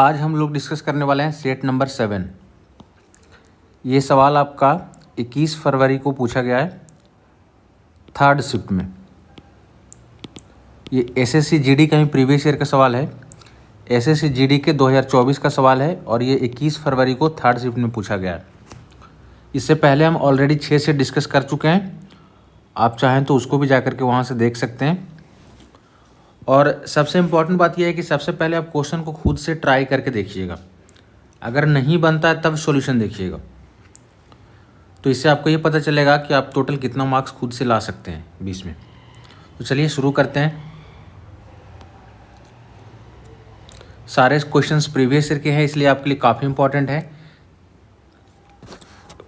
आज हम लोग डिस्कस करने वाले हैं सेट नंबर 7। ये सवाल आपका 21 फरवरी को पूछा गया है थर्ड शिफ्ट में। ये एसएससी जीडी का ही प्रीवियस ईयर का सवाल है। एसएससी जीडी के 2024 का सवाल है और ये 21 फरवरी को थर्ड शिफ्ट में पूछा गया है। इससे पहले हम ऑलरेडी 6 से डिस्कस कर चुके हैं। आप चाहें तो उसको भी जा कर के वहाँ से देख सकते हैं। और सबसे इम्पॉर्टेंट बात यह है कि सबसे पहले आप क्वेश्चन को खुद से ट्राई करके देखिएगा। अगर नहीं बनता है तब सॉल्यूशन देखिएगा, तो इससे आपको ये पता चलेगा कि आप टोटल कितना मार्क्स खुद से ला सकते हैं 20 में। तो चलिए शुरू करते हैं। सारे क्वेश्चंस प्रीवियस ईयर के हैं, इसलिए आपके लिए काफ़ी इंपॉर्टेंट है।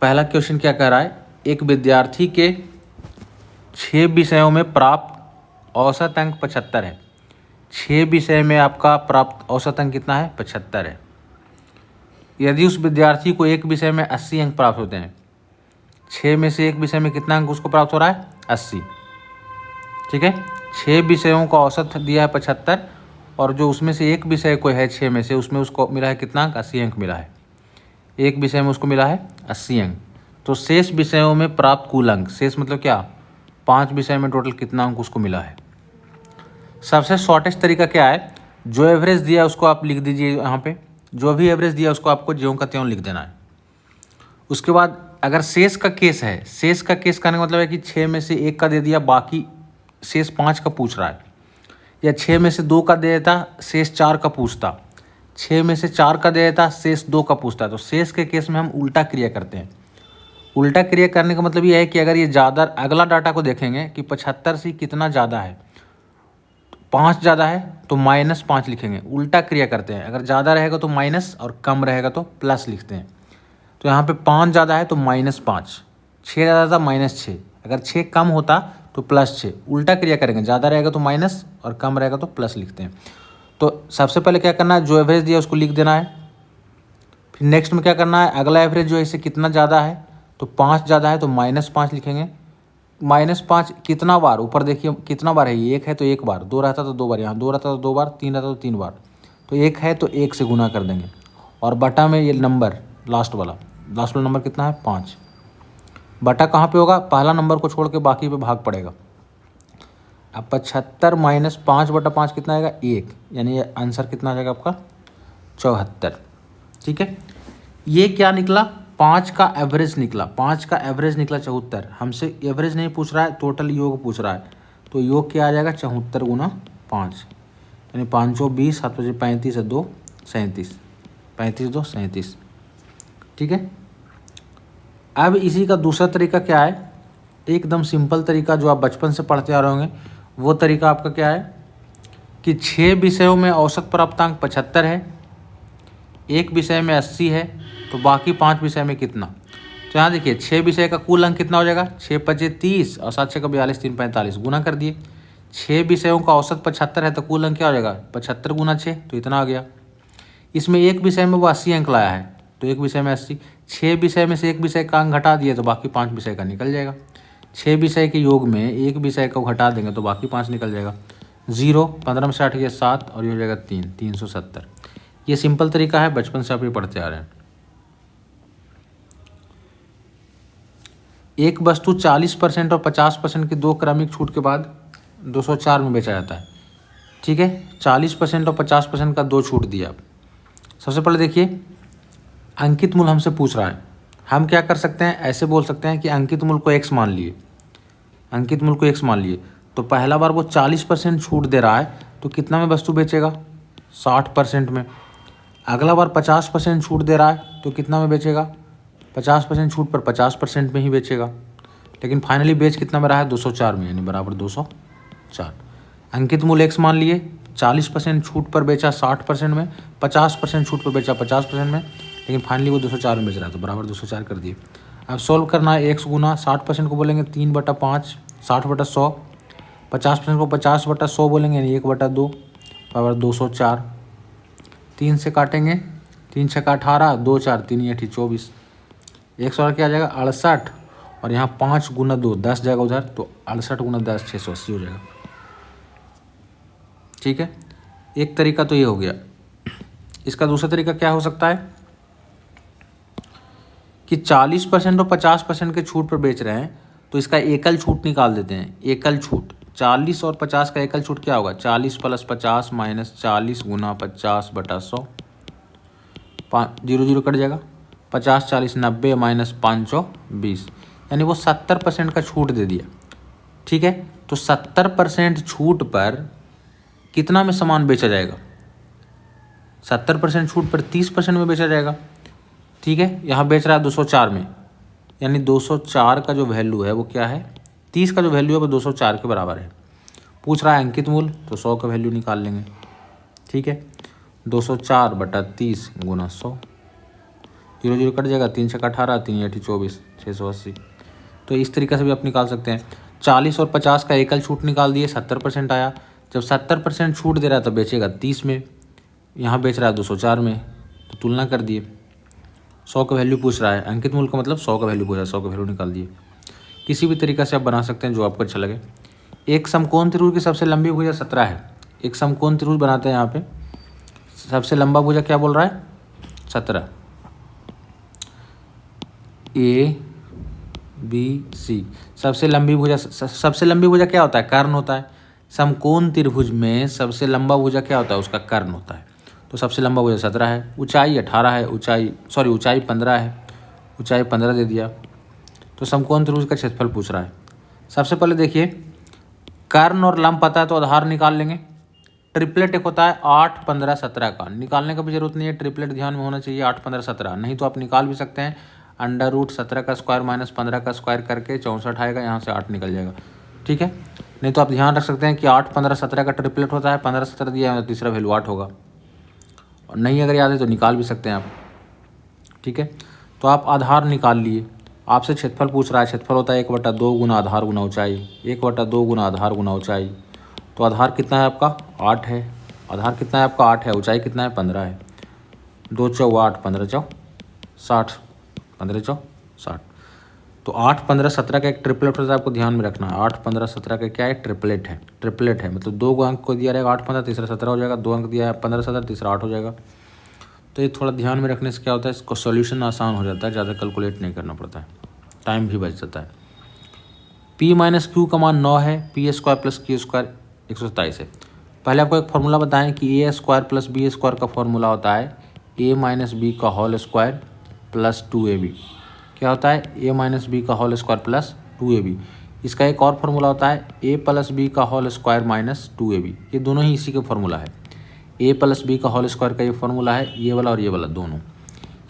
पहला क्वेश्चन क्या कह रहा है, एक विद्यार्थी के 6 विषयों में प्राप्त औसत अंक 75 है। 6 विषय में आपका प्राप्त औसत अंक कितना है, 75 है। यदि उस विद्यार्थी को एक विषय में 80 अंक प्राप्त होते हैं, 6 में से एक विषय में कितना अंक उसको प्राप्त हो रहा है, 80। ठीक है, 6 विषयों का औसत दिया है 75 और जो उसमें से एक विषय कोई है 6 में से, उसमें उसको मिला है कितना अंक, 80 अंक मिला है। एक विषय में उसको मिला है 80 अंक। तो शेष विषयों में प्राप्त कुल अंक, शेष मतलब क्या, 5 विषय में टोटल कितना अंक उसको मिला है। सबसे शॉर्टेस्ट तरीका क्या है, जो एवरेज दिया है उसको आप लिख दीजिए यहाँ पे। जो भी एवरेज दिया है उसको आपको ज्यों का त्यों लिख देना है। उसके बाद अगर शेष का केस है, शेष का केस करने का मतलब है कि 6 में से 1 का दे दिया, बाकी शेष 5 का पूछ रहा है, या 6 में से 2 का दे देता, शेष 4 का पूछता, 6 में से 4 का दे देता, शेष 2 का पूछता। तो शेष के केस में हम उल्टा क्रिया करते हैं। उल्टा क्रिया करने का मतलब ये है कि अगर ये ज़्यादा, अगला डाटा को देखेंगे कि 75 से कितना ज़्यादा है, 5 ज़्यादा है तो -5 लिखेंगे। उल्टा क्रिया करते हैं, अगर ज़्यादा रहेगा तो माइनस और कम रहेगा तो प्लस लिखते हैं। तो यहाँ पे 5 ज़्यादा है तो -5, 6 ज़्यादा था -6, अगर 6 कम होता तो +6। उल्टा क्रिया करेंगे, ज़्यादा रहेगा तो माइनस और कम रहेगा तो प्लस लिखते हैं। तो सबसे पहले क्या करना है, जो एवरेज दिया उसको लिख देना है। फिर नेक्स्ट में क्या करना है, अगला एवरेज जो है इससे कितना ज़्यादा है, तो 5 ज़्यादा है तो -5 लिखेंगे। -5 कितना बार, ऊपर देखिए कितना बार है, ये 1 है तो 1 बार, 2 रहता तो 2 बार, यहाँ 2 रहता तो 2 बार, 3 रहता तो 3 बार, तो 1 है तो 1 से गुना कर देंगे। और बटा में ये नंबर लास्ट वाला नंबर कितना है, 5। बटा कहाँ पे होगा, पहला नंबर को छोड़ के बाकी पे भाग पड़ेगा। अब 75 - 5 बटा 5 कितना आएगा, 1, यानी ये आंसर कितना आ जाएगा आपका, 74। ठीक है, ये क्या निकला, 5 का एवरेज निकला। 5 का एवरेज निकला 74। हमसे एवरेज नहीं पूछ रहा है, टोटल योग पूछ रहा है। तो योग क्या आ जाएगा, 74 गुना 5, यानी 5 × 20, 7 × 35 है 2, 37, 35 2 37। ठीक है, अब इसी का दूसरा तरीका क्या है, एकदम सिंपल तरीका जो आप बचपन से पढ़ते आ रहे होंगे, वो तरीका आपका क्या है कि 6 विषयों में औसत प्राप्तांक 75 है, एक विषय में 80 है, तो बाकी 5 विषय में कितना। तो यहाँ देखिए 6 विषय का कुल अंक कितना हो जाएगा, 6 × 5 = 30 और 7 × 6 = 42, 3 × 45, गुना कर दिए। 6 विषयों का औसत 75 है तो कुल अंक क्या हो जाएगा, 75 गुना 6, तो इतना आ गया। इसमें एक विषय में वो 80 अंक लाया है तो एक विषय में 80, 6 विषय में से एक विषय का अंक घटा दिए तो बाकी 5 विषय का निकल जाएगा। 6 विषय के योग में एक विषय को घटा देंगे तो बाकी 5 निकल जाएगा। 0, 15 में 60 7 और ये हो जाएगा 3, 370। ये सिंपल तरीका है, बचपन से आप ये पढ़ते आ रहे हैं। एक वस्तु 40% और 50% की 2 क्रमिक छूट के बाद 204 में बेचा जाता है। ठीक है, 40% और 50% का 2 छूट दिया। सबसे पहले देखिए, अंकित मूल्य हमसे पूछ रहा है। हम क्या कर सकते हैं, ऐसे बोल सकते हैं कि अंकित मूल्य को x मान लिए, अंकित मूल्य को x मान लिए। तो पहला बार वो 40% छूट दे रहा है तो कितना में वस्तु बेचेगा, 60% में। अगला बार 50% छूट दे रहा है तो कितना में बेचेगा, 50% छूट पर 50% में ही बेचेगा। लेकिन फाइनली बेच कितना में रहा है, 204 में, यानी बराबर 204। अंकित मूल्य x मान लिए, 40% छूट पर बेचा 60% में, 50% छूट पर बेचा 50% में, लेकिन फाइनली वो 204 में बेच रहा है तो बराबर 204 कर दिए। अब सोल्व करना है, x गुना 60% को बोलेंगे 3/5, 60/100, 50% को 50/100 बोलेंगे यानी 1/2, बराबर 204। 3 से काटेंगे, 3 × 6 = 18, 2 4 3 8 24, 100 क्या आ जाएगा, 68, और यहाँ 5 × 2 10 जाएगा उधर, तो 68 × 10 680 हो जाएगा। ठीक है, एक तरीका तो ये हो गया। इसका दूसरा तरीका क्या हो सकता है कि 40% और 50% के छूट पर बेच रहे हैं तो इसका एकल छूट निकाल देते हैं। एकल छूट 40 और 50 का एकल छूट क्या होगा, 40 + 50 - 40 × 50/100, 0 कट जाएगा, 50 40 90 - 5 20, यानी वो 70% का छूट दे दिया। ठीक है, तो 70% छूट पर कितना में सामान बेचा जाएगा, 70% छूट पर 30% में बेचा जाएगा। ठीक है, यहाँ बेच रहा है 204 में, यानी 204 का जो वैल्यू है वो क्या है, 30 का जो वैल्यू है वो 204 के बराबर है। पूछ रहा है अंकित मूल्य, तो 100 का वैल्यू निकाल लेंगे। ठीक है, 204/30 × 100, 0 कट जाएगा, 3 × 18, 3 × 8 = 24, 680। तो इस तरीके से भी आप निकाल सकते हैं। 40 और 50 का एकल छूट निकाल दिए, 70% आया। जब 70% छूट दे रहा है तो बेचेगा 30 में, यहाँ बेच रहा है 204 में, तो तुलना कर दिए। 100 का वैल्यू पूछ रहा है, अंकित मूल्य का मतलब 100 का वैल्यू पूछ रहा है, 100 का वैल्यू निकाल दिए। किसी भी तरीक़ा से आप बना सकते हैं जो आपको अच्छा लगे। एक समकोण त्रिभुज की सबसे लंबी भुजा 17 है। एक समकोण त्रिभुज बनाते हैं यहाँ पे, सबसे लंबा भुजा क्या बोल रहा है, 17, ABC। सबसे लंबी भुजा क्या होता है, कर्ण होता है। समकोण त्रिभुज में सबसे लंबा भुजा क्या होता है, उसका कर्ण होता है। तो सबसे लंबा भुजा 17 है, ऊंचाई 18 है, ऊंचाई 15 है, ऊंचाई 15 दे दिया। तो समकोण त्रिभुज का क्षेत्रफल पूछ रहा है। सबसे पहले देखिए, कर्ण और लंब पता है तो आधार निकाल लेंगे। ट्रिपलेट एक होता है 8 15 17 का, निकालने का भी जरूरत नहीं है, ट्रिपलेट ध्यान में होना चाहिए 8 15 17, नहीं तो आप निकाल भी सकते हैं। √17 का स्क्वायर - 15 का स्क्वायर करके 64 आएगा, यहाँ से 8 निकल जाएगा। ठीक है, नहीं तो आप ध्यान रख सकते हैं कि 8 15 17 का ट्रिपलेट होता है, 15 17 दिया है तो तीसरा वैल्यू 8 होगा, और नहीं अगर याद है तो निकाल भी सकते हैं आप। ठीक है, तो आप आधार निकाल लिए। आपसे क्षेत्रफल पूछ रहा है, क्षेत्रफल होता है 1/2 × आधार × ऊंचाई, 1/2 × आधार × ऊंचाई। तो आधार कितना है आपका, 8 है। आधार कितना है आपका, 8 है। ऊंचाई कितना है, 15 है। 2 × 8 = 15 × 60, 15 × 60। तो 8 15 17 का एक ट्रिपलेट होता है, आपको ध्यान में रखना है। 8 15 17 का क्या है, ट्रिपलेट है। ट्रिपलेट है मतलब 2 अंक को दिया रहेगा 8 15, तीसरा 17 हो जाएगा। 2 अंक दिया है 15 17, तीसरा 8 हो जाएगा। तो ये थोड़ा ध्यान में रखने से क्या होता है, इसको सॉल्यूशन आसान हो जाता है, ज़्यादा कैलकुलेट नहीं करना पड़ता है, टाइम भी बच जाता है। P - Q का मान 9 है, P² + Q² 127 है। पहले आपको एक फार्मूला बताएं कि A² + B² का फार्मूला होता है A - B का होल स्क्वायर + 2AB। क्या होता है, A - B का होल स्क्वायर + 2AB। इसका एक और फार्मूला होता है A + B का होल स्क्वायर - 2AB। ये दोनों ही इसी के फार्मूला है। A + B का होल स्क्वायर का ये फार्मूला है, ये वाला और ये वाला दोनों।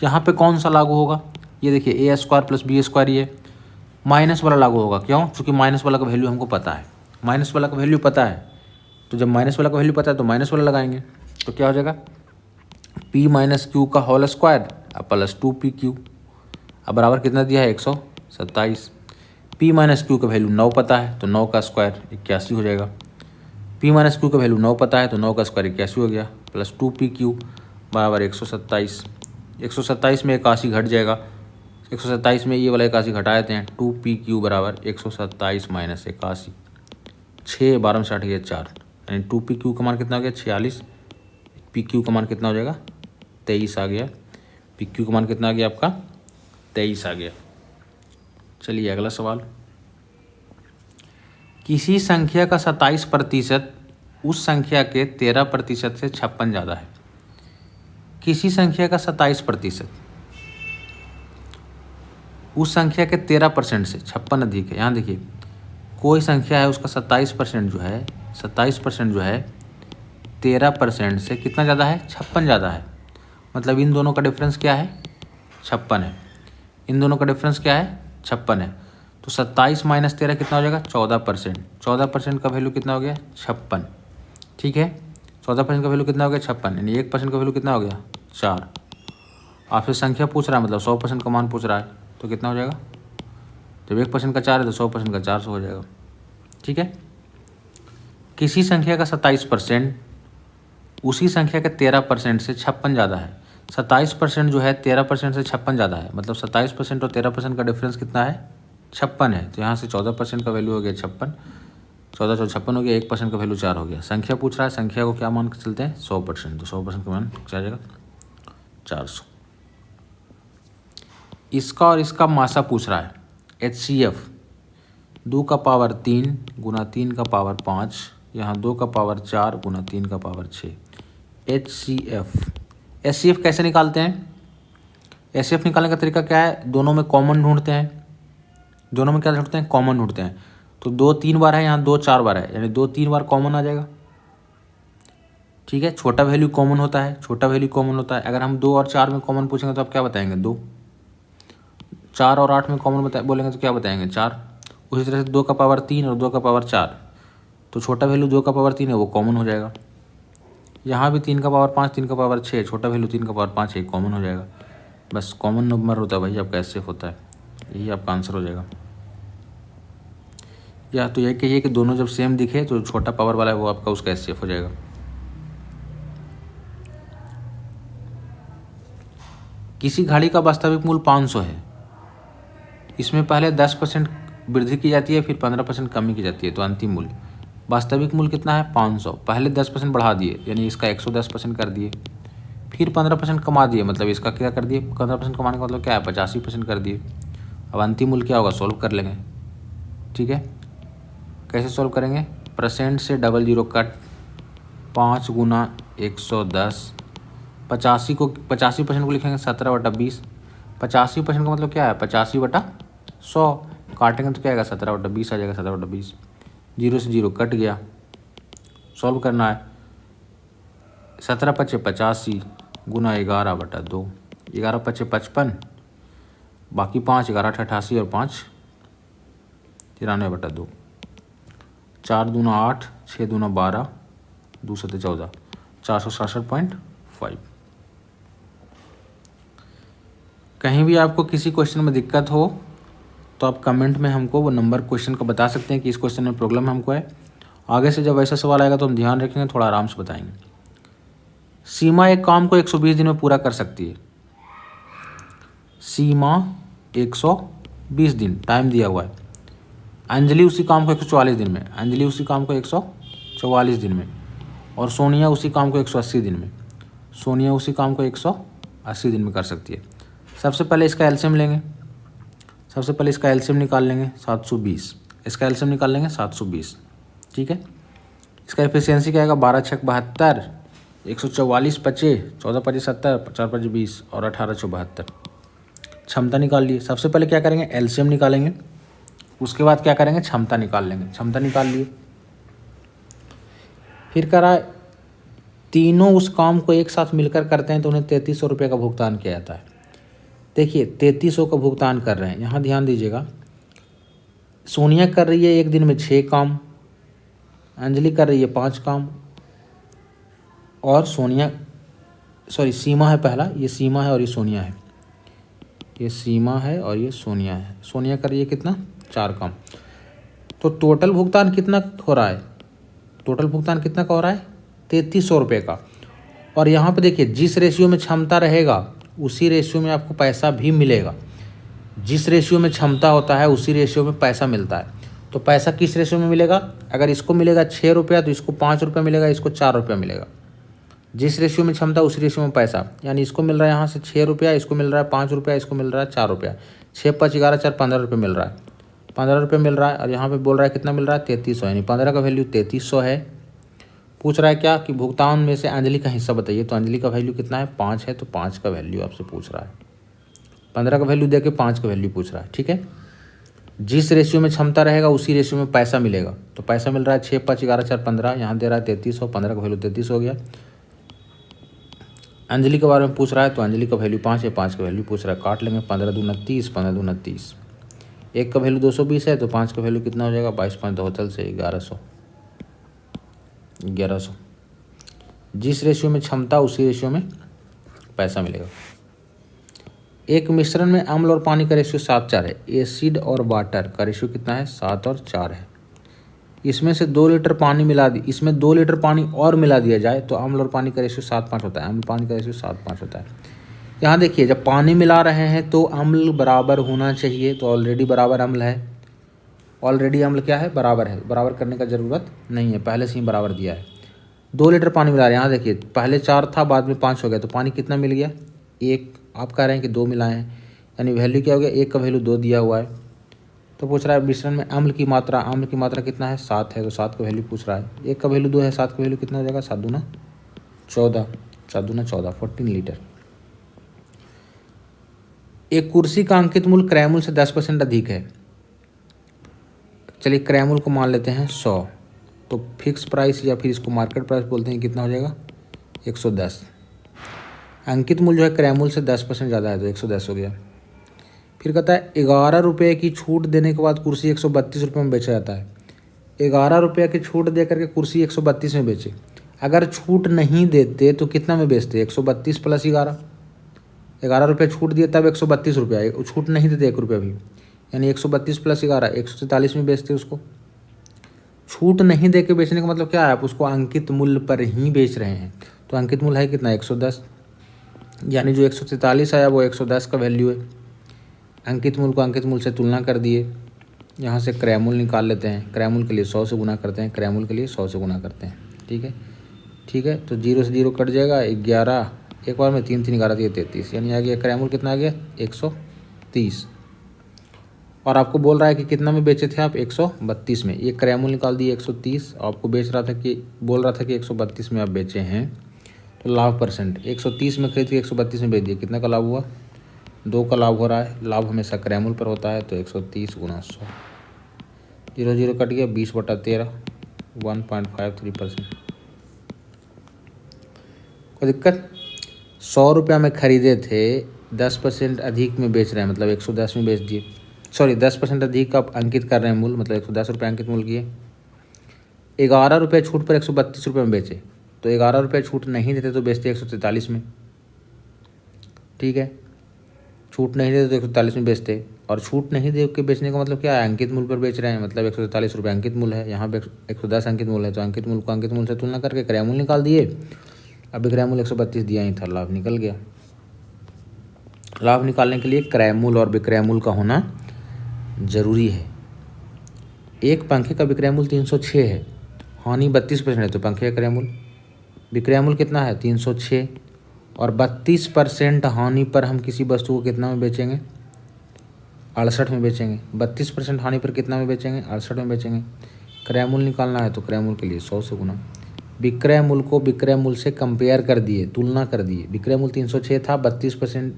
यहाँ पे कौन सा लागू होगा, ये देखिए A² + B², ये माइनस वाला लागू होगा। क्यों, क्योंकि माइनस वाला का वैल्यू हमको पता है। माइनस वाला का वैल्यू पता है, तो जब माइनस वाला का वैल्यू पता है तो माइनस वाला लगाएंगे। तो क्या हो जाएगा, P - Q का होल स्क्वायर + 2PQ। अब बराबर कितना दिया है, 127। P - Q का वैल्यू 9 पता है, तो 9 का स्क्वायर 81 हो जाएगा। P - Q का वैल्यू 9 पता है, तो 9 का स्क्वायर 81 हो गया, + 2PQ = 127। 127 में 81 घट जाएगा, 127 में ये वाला 81 घटा देते हैं। 2PQ = 127 - 81, 6 12 में 60 गया 4, यानी 2PQ का मान कितना हो गया, 46। PQ का मान कितना हो जाएगा, 23 आ गया। PQ का मान कितना आ गया आपका, 23 आ गया। चलिए अगला सवाल, किसी संख्या का 27% उस संख्या के 13% से 56 ज़्यादा है। किसी संख्या का 27% उस संख्या के 13% से 56 अधिक है। यहाँ देखिए, कोई संख्या है उसका 27% जो है 13% से कितना ज़्यादा है, 56 ज़्यादा है। मतलब इन दोनों का डिफरेंस क्या है, 56 है। इन दोनों का डिफरेंस क्या है, 56 है। तो 27 - 13 कितना हो जाएगा, 14%। 14% का वैल्यू कितना हो गया, 56। ठीक है, 14% का वैल्यू कितना हो गया, 56, यानी 1% का वैल्यू कितना हो गया, 4। आपसे संख्या पूछ रहा है, मतलब 100% का मान पूछ रहा है, तो कितना हो जाएगा, जब 1% का 4 है तो 100% का 400 हो जाएगा। ठीक है, किसी संख्या का 27% उसी संख्या के 13% से 56 ज़्यादा है। 27% जो है 13% से 56 ज़्यादा है, मतलब 27% और 13% का डिफरेंस कितना है, 56 है। तो यहाँ से 14% का वैल्यू हो गया 56, 14 × 56 हो गया, 1% का वैल्यू 4 हो गया। संख्या पूछ रहा है, संख्या को क्या मान के चलते हैं, 100%, तो 100% का मान क्या आ जाएगा, 400। इसका और इसका मासा पूछ रहा है। HCF 2 का पावर 3 गुना 3 का पावर 5, यहाँ 2 का पावर 4 गुना 3 का पावर 6। HCF कैसे निकालते हैं? HCF निकालने का तरीका क्या है? दोनों में कॉमन ढूंढते हैं। दोनों में क्या ढूंढते हैं? कॉमन ढूंढते हैं। तो 2 3 बार है, यहाँ 2 4 बार है, यानी 2 3 बार कॉमन आ जाएगा। ठीक है, छोटा वैल्यू कॉमन होता है, छोटा वैल्यू कॉमन होता है। अगर हम 2 और 4 में कॉमन पूछेंगे तो आप क्या बताएंगे? 2। 4 और 8 में कॉमन बोलेंगे तो क्या बताएंगे? 4। उसी तरह से 2 का पावर 3 और 2 का पावर 4, तो छोटा वैल्यू 2 का पावर 3 है, वो कॉमन हो जाएगा। यहाँ भी 3 का पावर 5, 3 का पावर 6, छोटा वैल्यू 3 का पावर 5 है, कॉमन हो जाएगा। बस कॉमन नंबर होता है भाई आपका HCF होता है, यही आपका आंसर हो जाएगा। या तो यह कहिए कि दोनों जब सेम दिखे तो छोटा पावर वाला है वो आपका उसका HCF हो जाएगा। किसी घड़ी का वास्तविक मूल्य 500 है, इसमें पहले 10% वृद्धि की जाती है, फिर 15% कमी की जाती है, तो अंतिम मूल्य वास्तविक मूल्य कितना है? 500। पहले 10% बढ़ा दिए, यानी इसका 110% कर दिए, फिर 15% कमा दिए, मतलब इसका क्या कर दिए? 15% कमाने का मतलब क्या है? 85% कर दिए। अब अंतिम मूल्य क्या होगा? सॉल्व कर लेंगे। ठीक है, कैसे सॉल्व करेंगे? परसेंट से 00 कट, 5 गुना 110, 85% को लिखेंगे 17/20। 85% का मतलब क्या है? 85/100। काटेंगे तो क्या आएगा? 17/20 आ जाएगा। 17/20, 0 से 0 कट गया। सॉल्व करना है। 17 पचे 85 गुना 11/2, 11 पचे 55, बाकी 5, 11 88 और 5 93/2, 4 दूना 8, 6 दूना 12, 2 सते 14, 467.5। कहीं भी आपको किसी क्वेश्चन में दिक्कत हो तो आप कमेंट में हमको वो नंबर क्वेश्चन का बता सकते हैं कि इस क्वेश्चन में प्रॉब्लम हमको है। आगे से जब ऐसा सवाल आएगा तो हम ध्यान रखेंगे, थोड़ा आराम से बताएंगे। सीमा एक काम को 120 दिन में पूरा कर सकती है। सीमा 120 दिन टाइम दिया हुआ है। अंजलि उसी काम को 144 दिन में, अंजलि उसी काम को 144 दिन में, और सोनिया उसी काम को 180 दिन में, सोनिया उसी काम को 180 दिन में कर सकती है। सबसे पहले इसका एलसीएम लेंगे, सबसे पहले इसका एलसीएम निकाल लेंगे 720, इसका एलसीएम निकाल लेंगे 720। ठीक है, इसका एफिशिएंसी क्या आएगा? 12 छक 72, 144 पचे 14 पचे 70, 4 पचे 20 और 18 छो 72। क्षमता निकाल लिए। सबसे पहले क्या करेंगे? एलसीएम निकालेंगे, उसके बाद क्या करेंगे? क्षमता निकाल लेंगे। क्षमता निकाल लिए, फिर करा तीनों उस काम को एक साथ मिलकर करते हैं तो उन्हें 3300 रुपये का भुगतान किया जाता है। देखिए 3300 का भुगतान कर रहे हैं, यहाँ ध्यान दीजिएगा। सोनिया कर रही है एक दिन में 6 काम, अंजलि कर रही है 5 काम, और सीमा है पहला, ये सीमा है और ये सोनिया है, ये सीमा है और ये सोनिया है। सोनिया कर रही है कितना? 4 काम। तो टोटल भुगतान कितना हो रहा है? टोटल भुगतान कितना का हो रहा है? 3300 रुपये का। और यहाँ पे देखिए जिस रेशियो में क्षमता रहेगा उसी रेशियो में आपको पैसा भी मिलेगा। जिस रेशियो में क्षमता होता है उसी रेशियो में पैसा मिलता है। तो पैसा किस रेशियो में मिलेगा? अगर इसको मिलेगा 6 रुपया तो इसको 5 रुपया मिलेगा, इसको 4 रुपया मिलेगा। जिस रेशियो में क्षमता उसी रेशियो में पैसा, यानी इसको मिल रहा है यहाँ से 6 रुपया, इसको मिल रहा है 5 रुपया, इसको मिल रहा है 4 रुपया। 6 5 11 4 15 रुपये मिल रहा है, 15 रुपये मिल रहा है। और यहाँ पे बोल रहा है कितना मिल रहा है? 3300, यानी 15 का वैल्यू 3300 है। पूछ रहा है क्या कि भुगतान में से अंजलि का हिस्सा बताइए, तो अंजलि का वैल्यू कितना है? 5 है, तो 5 का वैल्यू आपसे पूछ रहा है। 15 का वैल्यू दे के 5 का वैल्यू पूछ रहा है। ठीक है, जिस रेशियो में क्षमता रहेगा उसी रेशियो में पैसा मिलेगा। तो पैसा मिल रहा है 6 5 11 4 15, यहाँ दे रहा है 3300, 15 का वैल्यू 33 हो गया। अंजलि के बारे में पूछ रहा है तो अंजलि का वैल्यू 5 है, 5 का वैल्यू पूछ रहा है, काट लेंगे। 15 दूना 30, 15 दूना 30, 1 का वैल्यू 220 है, तो 5 का वैल्यू कितना हो जाएगा? 22 5 होटल से 1100। जिस रेशियो में क्षमता उसी रेशियो में पैसा मिलेगा। एक मिश्रण में अम्ल और पानी का रेशियो 7:4 है। एसिड और वाटर का रेशियो कितना है? 7 और 4 है। इसमें से 2 लीटर पानी मिला दी, इसमें 2 लीटर पानी और मिला दिया जाए तो अम्ल और पानी का रेशियो 7:5 होता है। अम्ल पानी का रेशियो 7:5 होता है। यहाँ देखिए जब पानी मिला रहे हैं तो अम्ल बराबर होना चाहिए, तो ऑलरेडी बराबर अम्ल है। ऑलरेडी अम्ल क्या है? बराबर है। बराबर करने का ज़रूरत नहीं है, पहले से ही बराबर दिया है। 2 लीटर पानी मिला रहे हैं, यहाँ देखिए पहले 4 था बाद में 5 हो गया, तो पानी कितना मिल गया? 1, आप कह रहे हैं कि 2 मिलाए हैं, यानी वैल्यू क्या हो गया, 1 का वैल्यू 2 दिया हुआ है। तो पूछ रहा है मिश्रण में अम्ल की मात्रा कितना है, 7 है, तो 7 का वैल्यू पूछ रहा है। 1 का वैल्यू 2 है, 7 का वैल्यू कितना हो जाएगा, 7 दूना 14, 14 लीटर। एक कुर्सी का अंकित मूल्य क्रय मूल्य से 10% अधिक है। चलिए क्रय मूल्य को मान लेते हैं 100, तो फिक्स प्राइस या फिर इसको मार्केट प्राइस बोलते हैं, कितना हो जाएगा 110। अंकित मूल्य जो है क्रय मूल्य से 10% ज़्यादा है, तो 110 हो गया। फिर कहता है 11 रुपये की छूट देने के बाद कुर्सी 132 रुपये में बेचा जाता है। 11 रुपये की छूट दे करके कुर्सी 132 में बेचे। अगर छूट नहीं देते तो कितना में बेचते, 132 प्लस 11 रुपये छूट दिए तब 132 रुपया, छूट नहीं देते 1 रुपया भी, यानी 132 प्लस 11 143 में बेचते उसको। छूट नहीं दे के बेचने का मतलब क्या है, आप उसको अंकित मूल्य पर ही बेच रहे हैं। तो अंकित मूल्य है कितना, 110, यानी जो 143 आया वो 110 का वैल्यू है। अंकित मूल्य को अंकित मूल्य से तुलना कर दिए, यहाँ से क्रय मूल्य निकाल लेते हैं। क्रय मूल्य के लिए 100 से गुना करते हैं, क्रय मूल्य के लिए 100 से गुना करते हैं। ठीक है, तो 0 से 0 कट जाएगा, 11 एक बार में 3 3 11 33, यानी आ गया क्रय मूल्य कितना आ गया 130। और आपको बोल रहा है कि कितना में बेचे थे आप, 132 में। ये क्रय मूल्य निकाल दिए 130, आपको बोल रहा था कि 132 में आप बेचे हैं। तो लाभ परसेंट 130 में खरीद के 132 में बेच दिए, कितना का लाभ हुआ, 2 का लाभ हो रहा है। लाभ हमेशा क्रय मूल्य पर होता है, तो 130 गुना 100, 0 0 कट गया, 20/13, 1.53%। कोई दिक्कत। 100 रुपया में खरीदे थे, 10% अधिक में बेच रहे हैं, मतलब 110 में बेच दिए। सॉरी, 10% अधिक का अंकित कर रहे हैं मूल्य, मतलब 110 रुपये अंकित मूल्य किए। 11 रुपये छूट पर 132 रुपये में बेचे, तो 11 रुपये छूट नहीं देते तो बेचते 143 में। ठीक है, छूट नहीं देते तो 143 में बेचते, और छूट नहीं दे के बेचने का मतलब क्या है, अंकित मूल्य पर बेच रहे हैं, मतलब 143 रुपये अंकित मूल्य है। यहाँ पे 110 अंकित मूल्य है, तो अंकित मूल्य को अंकित मूल्य से तुलना करके क्रय मूल्य निकाल दिए। अब क्रय मूल्य 132 दिया ही था, लाभ निकल गया। लाभ निकालने के लिए क्रय मूल्य और विक्रय मूल्य का होना जरूरी है। एक पंखे का विक्रय मूल्य 306 है, हानि 32% है, तो पंखे का क्रय मूल्य विक्रय मूल्य कितना है 306, और 32% हानि पर हम किसी वस्तु को कितना में बेचेंगे, 68 में बेचेंगे। 32% हानि पर कितना में बेचेंगे, 68 में बेचेंगे। क्रय मूल्य निकालना है, तो क्रय मूल्य के लिए 100 से गुना। विक्रय मूल्य को विक्रय मूल्य से कंपेयर कर दिए, तुलना कर दिए। विक्रय मूल्य 306 था, 32%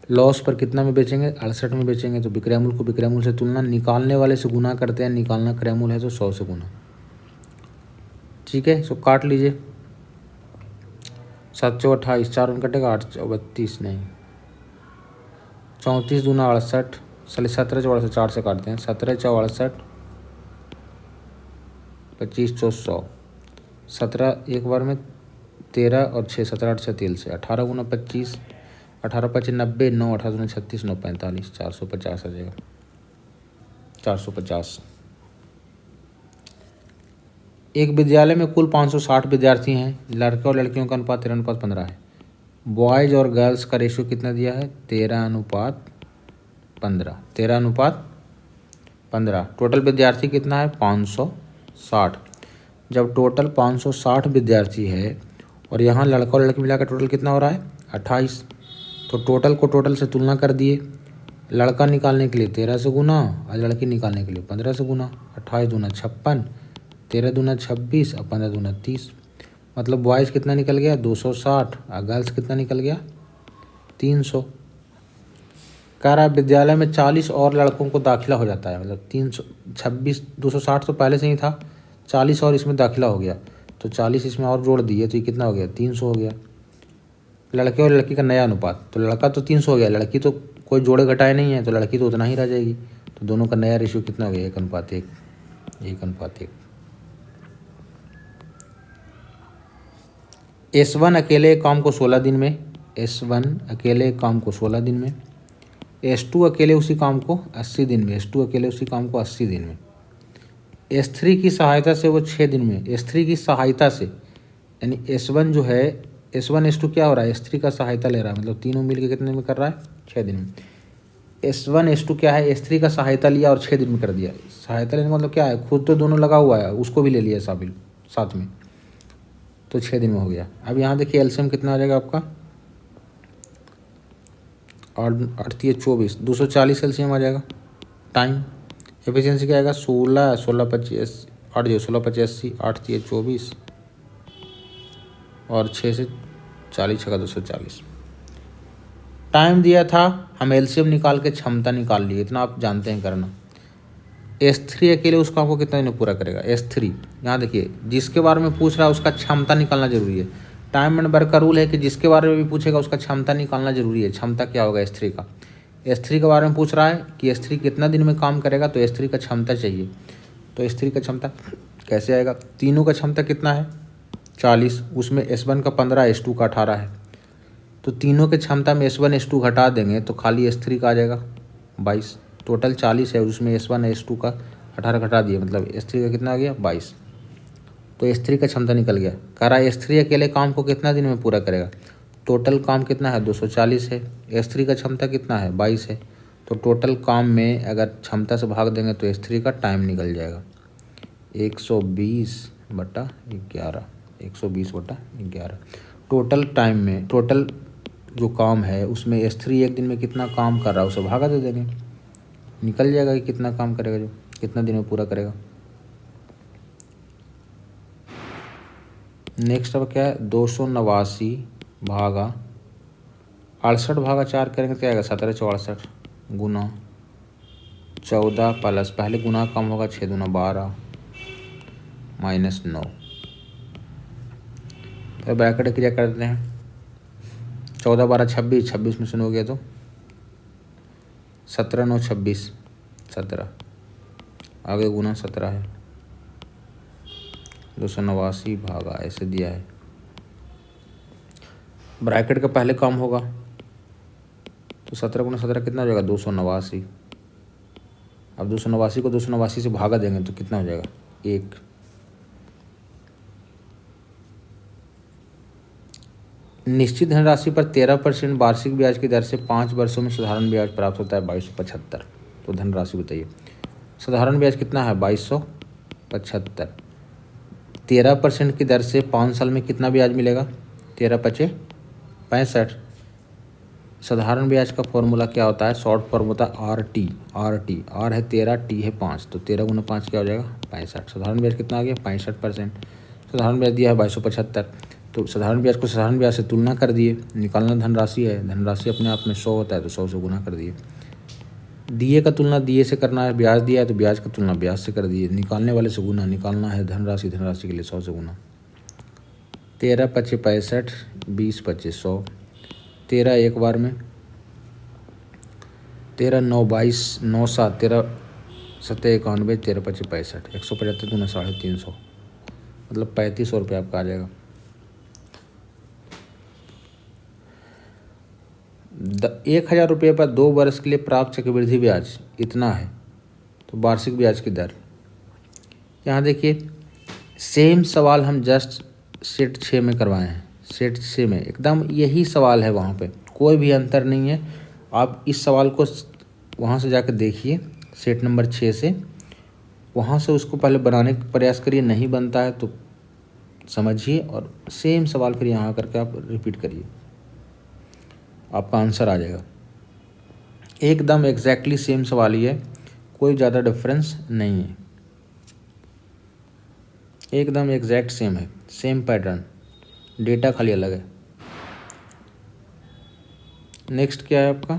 लॉस पर कितना में बेचेंगे, 68 में बेचेंगे। तो विक्रय मूल्य को विक्रय मूल्य से तुलना, निकालने वाले से गुना करते हैं, निकालना क्रय मूल्य है तो 100 से गुना। ठीक है, सो काट लीजिए, 7 चौ 28, 4 में कटेगा, 8 चौ 32 नहीं, 34 दूना 68, 17 चौ 68, 4 से काटते हैं, 17 चौ 68, 25 चौ 100, 17 एक बार में 13 और 6 17 8 तेल से, 18 गुना 25, 18 25 90, 9 18 दूना 36, 9 45, 450 आ जाएगा, 450। एक विद्यालय में कुल 560 विद्यार्थी हैं, लड़के और लड़कियों का अनुपात 13:15 है। बॉयज़ और गर्ल्स का रेशियो कितना दिया है, 13:15, 13:15। टोटल विद्यार्थी कितना है, 560। जब टोटल 560 विद्यार्थी है और यहाँ लड़का और लड़की मिलाकर टोटल कितना हो रहा है, 28, तो टोटल को टोटल से तुलना कर दिए। लड़का निकालने के लिए 13 से गुना और लड़की निकालने के लिए 15 से गुना। 28 दूना 56, 13 दूना 26 और 15 दूना 30, मतलब बॉयज़ कितना निकल गया 260 और गर्ल्स कितना निकल गया 300। कह रहा है विद्यालय में 40 और लड़कों को दाखिला हो जाता है, मतलब 326, 260 तो पहले से ही था, 40 और इसमें दाखिला हो गया, तो 40 इसमें और जोड़ दिए तो ये कितना हो गया 300 हो गया। लड़के और लड़की का नया अनुपात, तो लड़का तो 300 हो गया, लड़की तो कोई जोड़े घटाए नहीं है, तो लड़की तो उतना ही रह जाएगी। तो दोनों का नया रेशियो कितना हो गया, 1:1, 1:1। S1 अकेले काम को 16 दिन में, S1 अकेले काम को 16 दिन में, S2 अकेले उसी काम को 80 दिन में, S2 अकेले उसी काम को 80 दिन में, S3 की सहायता से वो 6 दिन में, S3 की सहायता से, यानी S1 जो है, S1 S2 क्या हो रहा है, S3 का सहायता ले रहा है, मतलब तीनों मिलके कितने में कर रहा है 6 दिन में। S1 S2 क्या है, S3 का सहायता लिया और 6 दिन में कर दिया। सहायता लेने का मतलब क्या है, खुद तो दोनों लगा हुआ है, उसको भी ले लिया शामिल साथ में, तो 6 दिन में हो गया। अब यहाँ देखिए एलसीएम कितना आ जाएगा आपका, और 8×3 = 24, 240 एलसीएम आ जाएगा। टाइम एफिशिएंसी क्या आएगा 16, 16×25 8 16×25 80, 8×3 = 24 और 6 से 40 6 240। टाइम दिया था, हम एलसीएम निकाल के क्षमता निकाल लिए, इतना आप जानते हैं करना। S3 अकेले उसको आपको कितना दिन में पूरा करेगा। S3 यहाँ देखिए, जिसके बारे में पूछ रहा है उसका क्षमता निकालना जरूरी है। टाइम एंड वर्क का रूल है कि जिसके बारे में भी पूछेगा उसका क्षमता निकालना जरूरी है। क्षमता क्या होगा S3 का। S3 के बारे में पूछ रहा है कि S3 कितना दिन में काम करेगा, तो S3 का क्षमता चाहिए। तो S3 का क्षमता कैसे आएगा, तीनों का क्षमता कितना है 40, उसमें S1 का 15 S2 का 18 है, तो तीनों के क्षमता में S1 S2 घटा देंगे तो खाली S3 का आ जाएगा 22। टोटल 40 है, उसमें S1 S2 का 18 घटा दिए, मतलब S3 का कितना आ गया 22। तो S3 का क्षमता निकल गया। कह रहा है S3 अकेले काम को कितना दिन में पूरा करेगा। टोटल काम कितना है 240 है, S3 का क्षमता कितना है 22 है, तो टोटल काम में अगर क्षमता से भाग देंगे तो S3 का टाइम निकल जाएगा 120/11, 120/11। टोटल टाइम में टोटल जो काम है उसमें S3 एक दिन में कितना काम कर रहा है उसे भागा दे देंगे, निकल जाएगा कि कितना काम करेगा, जो कितना दिन में पूरा करेगा। नेक्स्ट अब क्या है 289/68/4 करेंगे तो क्या आएगा 17×4 गुना 14 प्लस, पहले गुना कम होगा 6×2 = 12 -9। फिर ब्रैकेट क्रिया कर देते हैं, 14 12 26, 26 में से 9 गया तो 17 9 26 17, आगे गुना 17 है, 289 ऐसे दिया है। ब्रैकेट का पहले कम होगा तो 17×17 कितना हो जाएगा 289। अब 289 को 289 से भागा देंगे तो कितना हो जाएगा 1। निश्चित धनराशि पर 13% वार्षिक ब्याज की दर से 5 वर्षों में साधारण ब्याज प्राप्त होता है 2275। तो धनराशि बताइए, साधारण ब्याज कितना है 2275, 13% की दर से 5 साल में कितना ब्याज मिलेगा 13×5 = 65। साधारण ब्याज का फॉर्मूला क्या होता है, शॉर्ट फॉर्म होता है RT। R है 13, T है 5, तो 13×5 क्या हो जाएगा 65। साधारण ब्याज कितना आ गया 65%। साधारण ब्याज दिया है 2275, तो साधारण ब्याज को साधारण ब्याज से तुलना कर दिए, निकालना धनराशि है, धनराशि अपने आप में 100 होता है तो 100 से गुना कर दिए। दिए का तुलना दिए से करना है, ब्याज दिया है तो ब्याज का तुलना ब्याज से कर दिए, निकालने वाले से गुना, निकालना है धनराशि के लिए 100 से गुना। 13×5 = 65, 20×5 = 100, 13 एक बार में, 13 9 22 9 7 13 7 91, 13×5 = 65, 175 × 350, मतलब 3500 रुपये आपका आ जाएगा। 1000 रुपये पर 2 वर्ष के लिए प्राप्त चक्रवृद्धि ब्याज इतना है, तो वार्षिक ब्याज की दर। यहाँ देखिए सेम सवाल हम जस्ट सेट 6 में करवाए हैं, सेट 6 में एकदम यही सवाल है, वहाँ पे कोई भी अंतर नहीं है। आप इस सवाल को वहाँ से जाकर देखिए सेट नंबर 6 से, वहाँ से उसको पहले बनाने का प्रयास करिए, नहीं बनता है तो समझिए और सेम सवाल फिर यहाँ करके आप रिपीट करिए, आपका आंसर आ जाएगा। एकदम एग्जैक्टली सेम सवाल ही है, कोई ज़्यादा डिफरेंस नहीं है, एकदम एग्जैक्ट सेम है, सेम पैटर्न, डेटा खाली अलग है। नेक्स्ट क्या है आपका,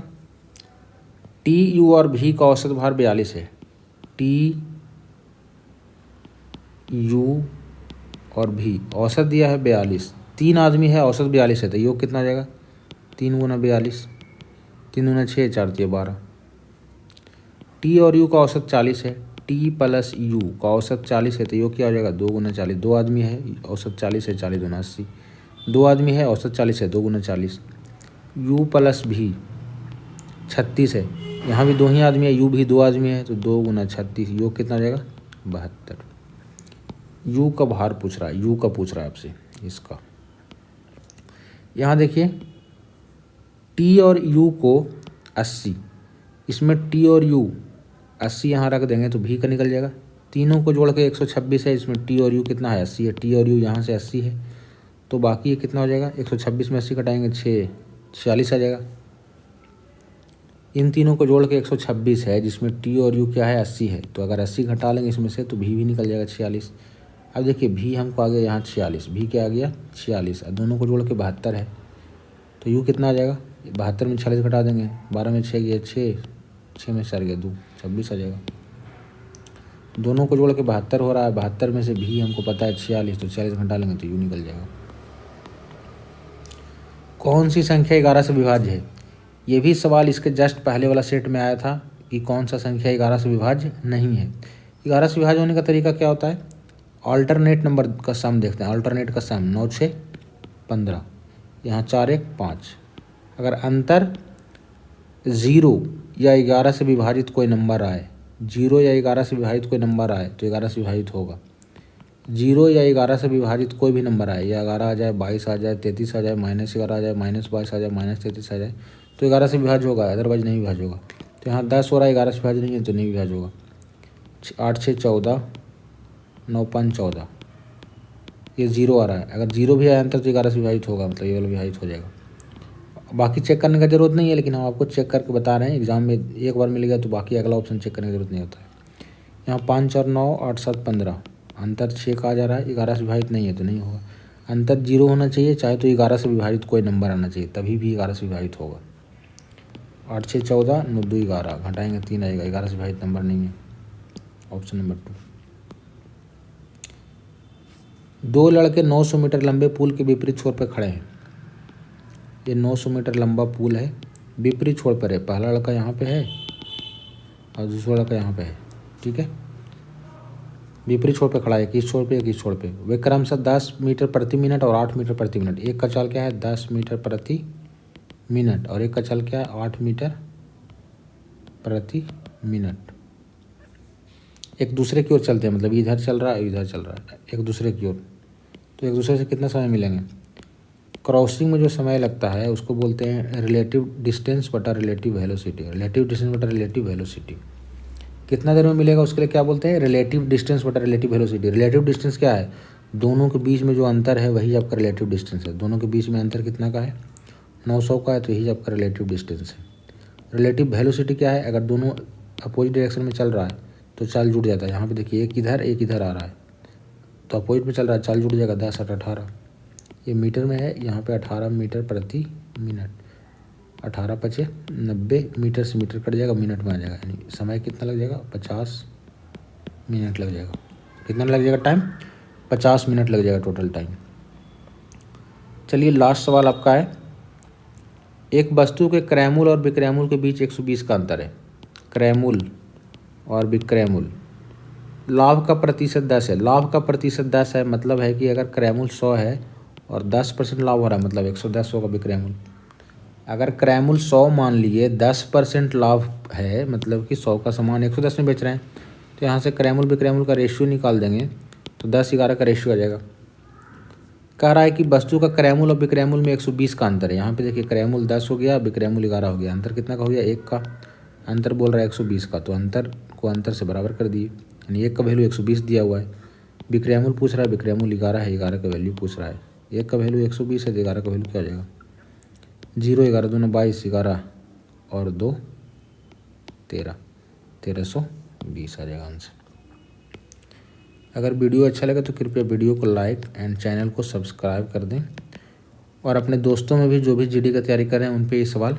टी यू और भी का औसत भार 42 है। टी यू और भी औसत दिया है 42, 3 आदमी है, औसत 42 है, तो योग कितना आ जाएगा 3 × 42, 3 × 6 4 × 12। टी और यू का औसत 40 है, टी प्लस यू का औसत 40 है, तो योग क्या हो जाएगा 2 × 40, 2 आदमी है, औसत 40 है, 40 × 80, 2 आदमी है, औसत 40 है, 2 × 40। यू प्लस भी 36 है, यहाँ भी 2 ही आदमी है, यू भी 2 आदमी है, तो 2 × 36, योग कितना हो जाएगा 72। यू का भार पूछ रहा है, यू का पूछ रहा है आपसे इसका। यहाँ देखिए टी और यू को 80, इसमें टी और यू 80 यहाँ रख देंगे तो भी का निकल जाएगा, तीनों को जोड़ के 126 है, इसमें टी और यू कितना है 80 है, टी और यू यहाँ से 80 है, तो बाकी ये कितना हो जाएगा 126 में 80 घटाएंगे 6 46 आ जाएगा। इन तीनों को जोड़ के 126 है, जिसमें टी और यू क्या है 80 है। तो अगर 80 घटा लेंगे इसमें से तो भी निकल जाएगा 46। अब देखिए भी हमको आ गया यहाँ 46, भी क्या आ गया 46, और दोनों को जोड़ के 72 है। तो यू कितना आ जाएगा, 72 में 46 घटा देंगे, 12 में 6 गया 6, 6 में 4 गया 2, 26 आ जाएगा। दोनों को जोड़ के 72 हो रहा है, 72 में से भी हमको पता है 46, तो 46 घटा लेंगे तो यू निकल जाएगा। कौन सी संख्या 11 से विभाज्य है? ये भी सवाल इसके जस्ट पहले वाला सेट में आया था कि कौन सा संख्या 11 से विभाज्य नहीं है। 11 से विभाज्य होने का तरीका क्या होता है, अल्टरनेट नंबर का सम देखते हैं। अल्टरनेट का सम 9 6 15, यहाँ 4 1 5। अगर अंतर 0 या 11 से विभाजित कोई नंबर आए, 0 या 11 से विभाजित कोई नंबर आए तो 11 से विभाजित होगा। 0 या 11 से विभाजित कोई भी नंबर आए, या 11 आ जाए, 22 आ जाए, 33 आ जाए, -11 आ जाए, -22 आ जाए, -33 आ जाए, तो 11 से विभाज्य होगा, अदरवाइज नहीं विभाज्य होगा। तो यहाँ 10 हो रहा है, 11 से विभाज्य नहीं है तो नहीं विभाज्य होगा। 8 6 14, 9 5 14, ये 0 आ रहा है। अगर 0 भी आया अंतर तो 11 से विभाजित होगा, मतलब ये वाला विभाजित हो जाएगा। बाकी चेक करने का जरूरत नहीं है, लेकिन हम आपको चेक करके बता रहे हैं। एग्जाम में एक बार मिल गया तो बाकी अगला ऑप्शन चेक करने की जरूरत नहीं होता है। यहाँ 5 और 9, 8 7 15, अंतर 6 का आ जा रहा है, 11 से विभाजित नहीं है तो नहीं होगा। अंतर 0 होना चाहिए, चाहे तो 11 से विभाजित कोई नंबर आना चाहिए, तभी भी 11 से विभाजित होगा। 8 6 14, 9 2 11, घटाएंगे 3 आएगा, 11 से विभाजित नंबर नहीं है। Option number 2। 2 लड़के 900 मीटर लंबे पुल के विपरीत छोर पर खड़े हैं। ये 900 मीटर लंबा पुल है, विपरीत छोर पर है। पहला लड़का यहाँ पे है और दूसरा लड़का यहाँ पे है, ठीक है। विपरीत छोर पे खड़ा है, किस छोर पे, किस छोर पे। वे क्रमशः 10 मीटर प्रति मिनट और 8 मीटर प्रति मिनट। एक का चाल क्या है 10 मीटर प्रति मिनट और एक का चाल क्या है 8 मीटर प्रति मिनट। एक दूसरे की ओर चलते हैं, मतलब इधर चल रहा है इधर चल रहा है, एक दूसरे की ओर। तो एक दूसरे से कितना समय मिलेंगे। क्रॉसिंग में जो समय लगता है उसको बोलते हैं रिलेटिव डिस्टेंस बटा रिलेटिव वेलोसिटी। रिलेटिव डिस्टेंस बटा रिलेटिव वेलोसिटी कितना देर में मिलेगा, उसके लिए क्या बोलते हैं रिलेटिव डिस्टेंस बटा रिलेटिव वेलोसिटी। रिलेटिव डिस्टेंस क्या है, दोनों के बीच में जो अंतर है वही आपका रिलेटिव डिस्टेंस है। दोनों के बीच में अंतर कितना का है 900 का है, तो यही आपका रिलेटिव डिस्टेंस है। रिलेटिव वेलोसिटी क्या है, अगर दोनों अपोजिट डायरेक्शन में चल रहा है तो चाल जुड़ जाता है। यहाँ पे देखिए एक इधर आ रहा है तो अपोजिट में चल रहा है, चाल जुड़ जाएगा 10 8 18। ये मीटर में है, यहाँ पे 18 मीटर प्रति मिनट। 18 5 90, मीटर से मीटर कट जाएगा, मिनट में आ जाएगा। यानी समय कितना लग जाएगा 50 मिनट लग जाएगा। कितना लग जाएगा टाइम 50 मिनट लग जाएगा टोटल टाइम। चलिए लास्ट सवाल आपका है, एक वस्तु के क्रयमूल्य और विक्रयमूल्य के बीच 120 का अंतर है। क्रयमूल्य और विक्रयमूल्य, लाभ का प्रतिशत 10 है। लाभ का प्रतिशत 10 है, मतलब है कि अगर क्रयमूल्य 100 है और 10% लाभ हो रहा है, मतलब 110 होगा विक्रयमूल्य। अगर क्रयमूल्य 100 मान लिए 10% लाभ है, मतलब कि 100 का सामान 110 में बेच रहे हैं, तो यहाँ से क्रयमूल्य विक्रयमूल्य का रेशियो निकाल देंगे तो 10 11 का रेशियो आ जाएगा। कह रहा है कि वस्तु का क्रयमूल्य और विक्रयमूल्य में 120 का अंतर है। यहाँ पे देखिए क्रयमूल्य 10 हो गया, विक्रयमूल्य 11 हो गया। अंतर कितना का हो गया 1 का। अंतर बोल रहा है 120 का, तो अंतर को अंतर से बराबर कर दिए, यानी 1 का वैल्यू 120 दिया हुआ है। विक्रयमूल्य पूछ रहा है, विक्रयमूल्य 11 है, 11 का वैल्यू पूछ रहा है। 1 का वैल्यू 120 है तो 11 का वैल्यू क्या हो जाएगा 0 11 दूना 22, 11 और 2 13, 1320 आ जाएगा आंसर। अगर वीडियो अच्छा लगे तो कृपया वीडियो को लाइक एंड चैनल को सब्सक्राइब कर दें और अपने दोस्तों में भी जो भी जीडी का तैयारी कर रहे हैं उन पे ये सवाल